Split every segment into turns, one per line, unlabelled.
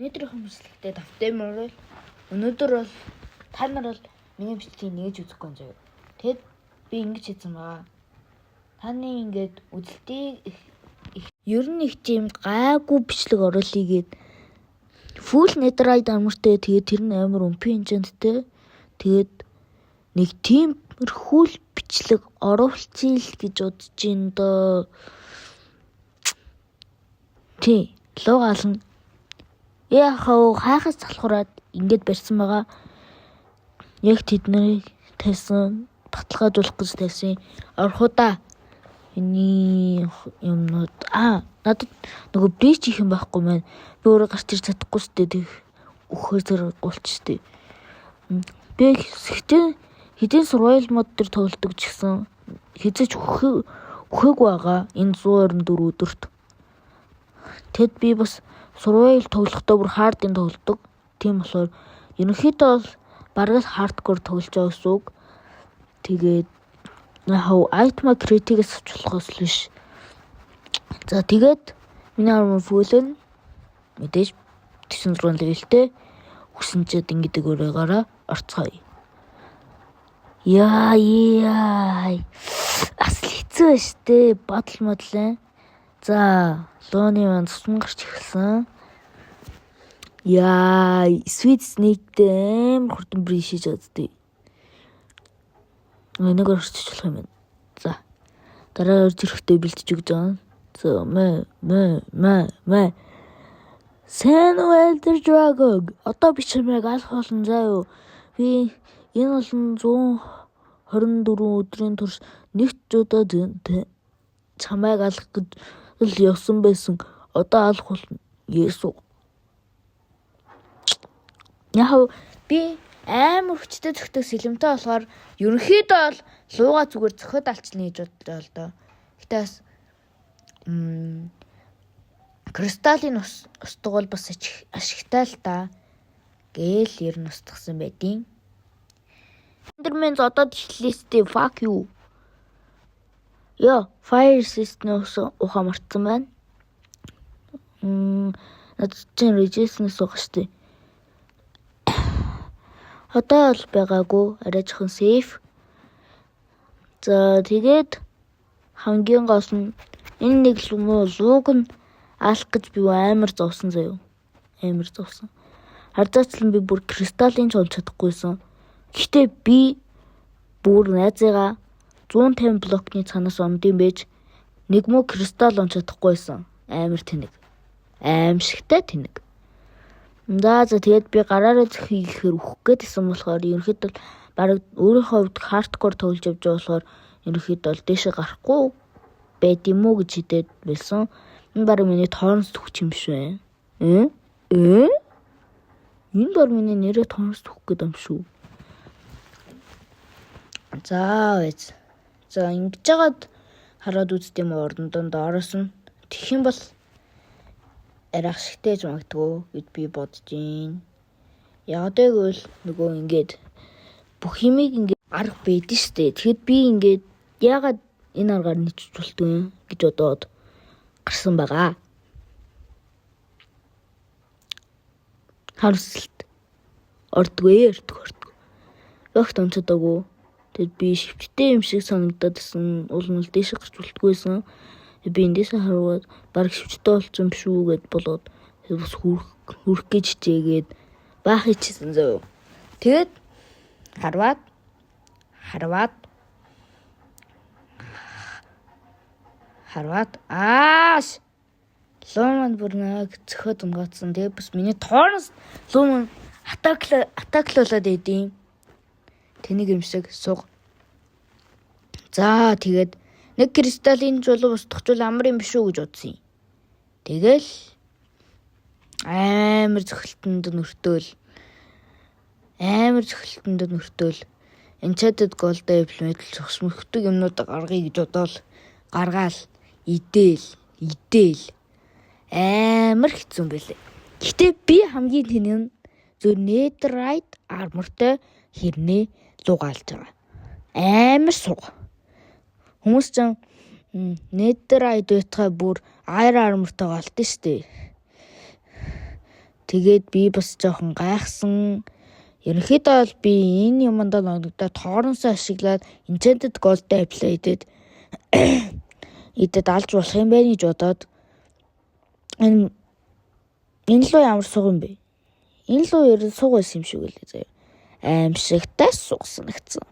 Өнөөдрийн хүмүүслэгтээ давтай мөрөл өнөөдөр бол та нар бол миний бичлэгийг нээж үзэхгүй юм заяа. Тэгэд би ингэж хийсэн байгаа. Таны ингээд үзэлтийг ер нь их тийм гайгүй бичлэг оруулъя гээд full netherite армортэй тэгээд тэр нь амар өмпийн хэмжээндтэй. Тэгээд нэг тиймэрхүү бичлэг оруулчихъя л гэж бодож ин доо. Тий, лугаална. Яхаа хайхаас залхуураад ингээд барьсан байгаа. Яг тэднийг тайсан баталгаажуулах гэж тайсан. Орхуудаа энэ юмнууд надад нөгөө брич их юм байхгүй маань. Би өөрөө гарч ирж чадахгүй шүү дээ. Өхөр зэрэгүүлч шүү дээ. Би хэдийн survival mode төр тоглодог ч гэсэн хизээч өхөөгүй байгаа энэ 124 өдөрт. Тэгэд би бас survival тоглохдоо бүр hard-ын тоглодог. Тийм болохоор ерөнхийдөө бол бараг hardcore тоглож байгаа гэсэн үг. Тэгээд item critic-ээс авчлахаас л биш. За тэгээд миний armor full нь мэдээж 96 levelтэй хүсэн чад ингэдэг өрөөгаараа орцгоё. Яа. Асл хэцүү штэ бодол модлаа. За, лооны маань цусман гарч эхэлсэн. Яа, sweet snake-тэй амар хурдан бриш хийж чаддээ. Нэг орчиж болох юм байна. За. Дараа орж ирэхдээ бэлтэж өгч байгаа. За, мэ. Сэн Elder Dragon. Одоо би чамайг алах болно заа юу. Би энэ болон 124 өдрийн турш нэгт удаа чамайг алах гэж явсан байсан. Одоо алах болно. Есү. Яг би амар хүчтэй зөхтөг сэлэмтэй болохоор ерөнхийдөө бол лууга зүгээр зөхөд алчлна гэж бодлоо л доо. Гэтэ бас кристаллын устгал бол бас ашигтай л та. Гээл ер нь устгасан байдیں۔ Enderman зодод эхлэстэй fuck you. Fire resistance ухаа мартсан байна. Над чинь resistance уах штэ. Одоо л байгаагүй арай жоохон safe. За тэгээд хамгийн гол нь энэ нэг лууг нь алах гэж би амар зовсон заяа. Амар зовсон. Хардаачлан би бүр кристаллын ч олж чадахгүйсэн. Гэхдээ би бүр найзыгаа 150 блокны цанаас ондын байж нэг муу кристалл олж чадахгүйсэн. Амар тэнэг. Аимшигтай тэнэг. За тэгээд би гараараа зөхийн өөх гээдсэн болохоор ерөнхийдөө баг өөрийнхөө хувьд хардкор тоглож явж байгаа болохоор ерөнхийдөө дээшээ гарахгүй байд юм уу гэж хидээд байсан. Энэ баг миний тоорнос төгч юм биш үү? Энэ баг миний нэрээ тоорнос төгөх гэдэг юм шүү. За ингэж жагаад хараад үзтээ юм ордонд доороос нь тэгэх юм бол арай ашигтай ч магадгүй гэж би бодож байна. Яг тэгвэл нөгөө ингээд бүх юмыг ингээд арга байдэн штэ. Тэгэхэд би ингээд яагаад энэ аргаар нийцүүлж болтгүй юм гэж бодоод гарсан байгаа. Харсалт ордгүй. Ягт онцодоогүй. Тэгэд би шивчтэй юм шиг санагдаад байсан. Уул нь дээш гарч болтгүйсэн. Би эндээс хараад баг шивчтэй болсон биш үү гэд болоод бас хүрх гэж чигээд баах ичсэн зөө. Тэгэд харваад лууман бүр нэг зөхөд унгацсан. Тэгээд бас миний тоорноос лууман атаклуулаад идэв. Тэнийг юм шиг суг. За тэгээд нэг кристаллын жолоо устгахчул амар юм биш үү гэж бодсон юм. Тэгэл амар зөхөлтөнд нөртөөл enchanted gold implement зогсмөхдөг юмнууд гаргая гэж бодоол гаргаал идээл амар хэцүү байлээ. Гэтэ би хамгийн тэнэг зөв netherite armorтэй хэрнээ лугаалж байгаа. Амар суг. Хүмүүс ч netherite байтгаа бүр iron armorтай галтэн штэ. Тэгээд би бас жоохон гайхсан. Ерөнхийдөө бол би энэ юмдаа ногдоод тоороосоо ашиглаад enchanted gold-тэй apply идэд алж болох юм байна гэж бодоод энэ луу ямар суг юм бэ? Энэ луу ерөн суг байсан юм шиг үлээ заяа. Аимшигтай суг санагдсан.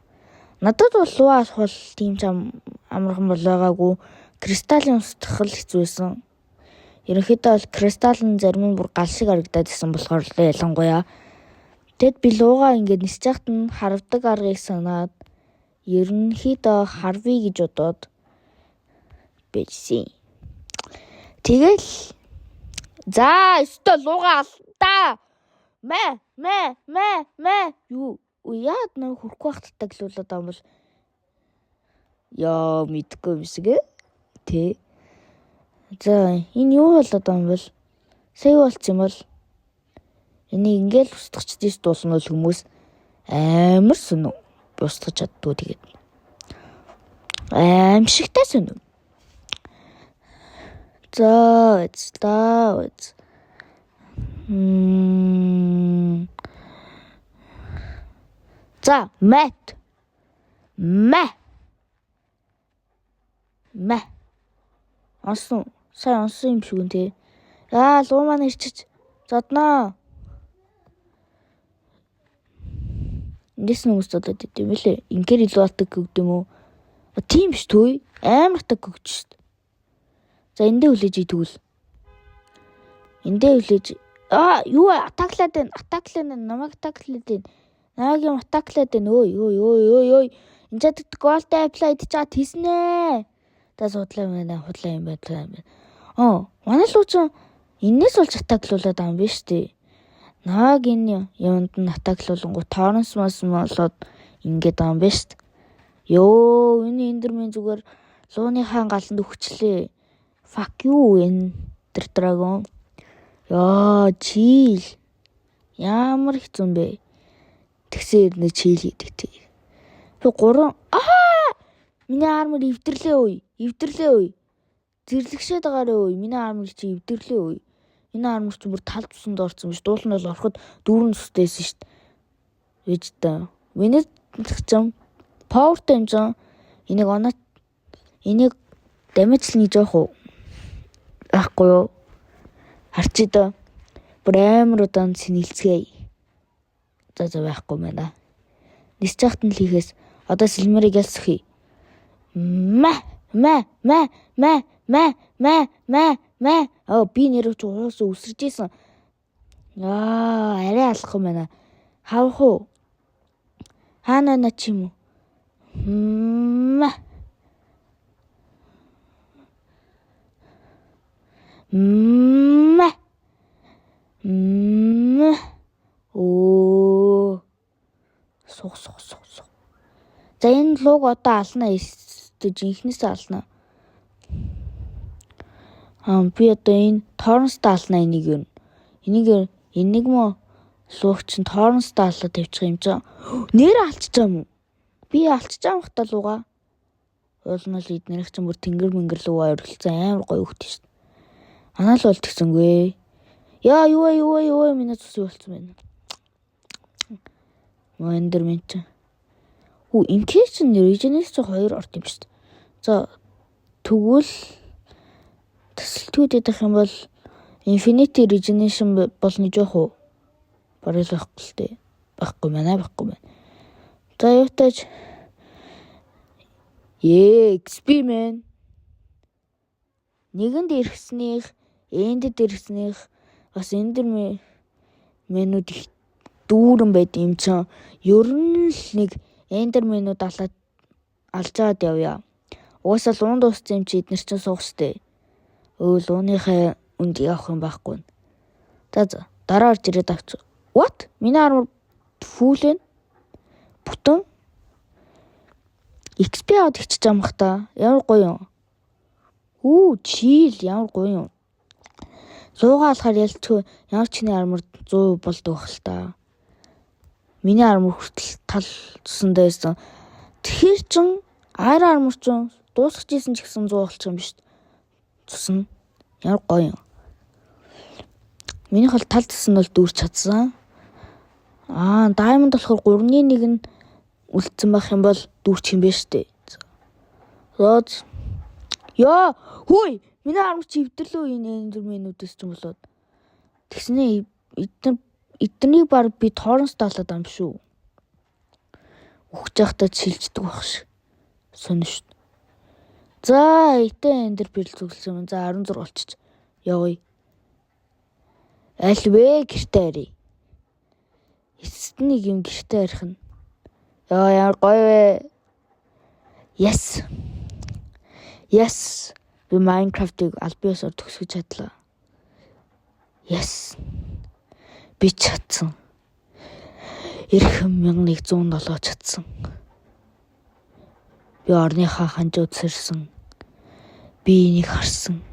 Надад бол луу авах тийм ч амархан болоогаагүй. Кристаллын устгах л хэцүү байсан. Ерөнхийдөө бол кристалл нь зарим нь бүр гал шиг харагдаад исэн болохоор л ялангуяа. Тэгэд би луугаа ингээд нисэж яхад нь харвдаг аргыг санаад ерөнхийдөө харвий гэж бодоод бийсэн. Тэгэл за өстө луугаа алдаа. Юу яад нэг хүрхгүй бах татаглуулаад байгаа юм бол яа мэдгүй юм шиг ээ. За энэ юу болоод байгаа юм бол сая болчих юм бол энийг ингээл устгачдээ дуусан бол хүмүүс амар сүнүү устгаж чаддгүй тэгээд аимшигтай сүнүү. За За мат сайн онсон юм шиг үнтэй. Луу маань ирчиж заднаа. Эндээс хүмүүс бодоод идэв юм лээ. Ингээр илүү атаг гэгдэм үү? Тийм биш түй. Амар атаг гэгдэж шít. За эндээ хүлээж идэгвэл. Юу атаклаад байна. Намайг атаклаад байна. Намайг юм атаклаад байна. Ой. Энд чад голтой apply хийж хийснэ. Та судлаа юм байна. Манай луу ч энэс болж атаклуулаад байгаа юм биш үү? Намайг энэ юмд нь атаклуулангуу торонс болоод ингээд байгаа юм биш үү? Энэ эндермен зүгээр лууныхаа галанд өгчлээ. Fuck you Ender Dragon. Чийл. Ямар хэцүү юм бэ? Тэгсээр нэг чийл хийдэг тий. Би 3 миний армор эвдэрлээ үе. Зэрлэгшээд байгаарэ үе. Миний армор чи эвдэрлээ үе. Энэ армор чи бүр тал тусанд орсон биш. Дуулан бол ороход дүүрэн тустэйсэн шүү дээ. Вэж та. Миний чам power тэмцэн энийг дамжлны жоох уу? Ахгүй юу? Харчид бүр амар удаан сэнэлцгээе. За байхгүй байна. Нисэж хахад нь хийхээс одоо сэлмэрийг ялсхий. Би нэрвч уус үсэрч ийсэн. Арай алах юм байна. Хавах уу? Хаана чи юм уу? Сух. За энэ лууг одоо ална жинхнээсээ ална. Би одоо энэ торренстай ална энийг юу. Энийг мө лууг чинь торренстай алаад тавьчих юм чинь. Нэр алчж байгаа юм уу? Би алчж байгаа хта луугаа. Уул нь эднэрх чинь бүр тэнгэр мэнгэр луугаа өргөлцсөн амар гоё хөхт шүү дээ. Анаа л бол тэгсэнгүй. Юу минь цус юу болсон байна. Эндермен чинь. Инкейшн regions ч 2 орд юм шүү дээ. За тэгвэл төсөлтүүд идэх юм бол infinity regeneration болно жоох уу? Барил байхгүй л дээ. Байхгүй байна. За явтаж. XP man. Нэгэнд ирснийх, эндэд ирснийх бас эндер менүүд их дүүрэн байд юм чинь. Ер нь л нэг эндерменүүд алж аваад явъя. Угаасаа луунд дууссан юм чи эднэр чинь суух штэ. Лууныхаа үнд явах юм байхгүй. За дараа орж ирээд авч. What? Миний армор фул вэ? Бүтэн XP аваад ичж байгаа юм хта. Ямар гоё юм. Чийл ямар гоё юм. Луугаа алахаар ялцгүй ямар ч чиний армор 100% болдог бах л та. Миний армор хүртэл тал тусандаа байсан. Тэгэхээр чин Iron armor чин дуусгаж ийсэн ч гэсэн 100 болчих юм биш. Цусна. Ямар гоё юм. Минийх бол тал зэс нь бол дүүрч чадсан. Diamond болохоор 3-ны 1 нь үлдсэн байх юм бол дүүрч юм байна штэ. Зөөж. Хөөе. Миний армч өвдөрлөө энэ 4 минутаас ч юм болоод. Тэгснээ эднийг баг би торренс даалаад ам шүү. Ухаж явахдаа шилждэг байх шиг. Сонь шүү. За, этэ энэ дэр бэрл зүгэлсэн юм. За 16 болчих. Явъя. Аль вэ гэртээ арий. Эцэст нэг юм гэртээ арих нь. Ямар гоё вэ. Yes. Би Minecraft-ыг аль биесээр төгсгөж чадлаа. Yes. Би чадсан. 9107 чадсан. Би орныхаа ханжууд сэрсэн. Би энийг харсан.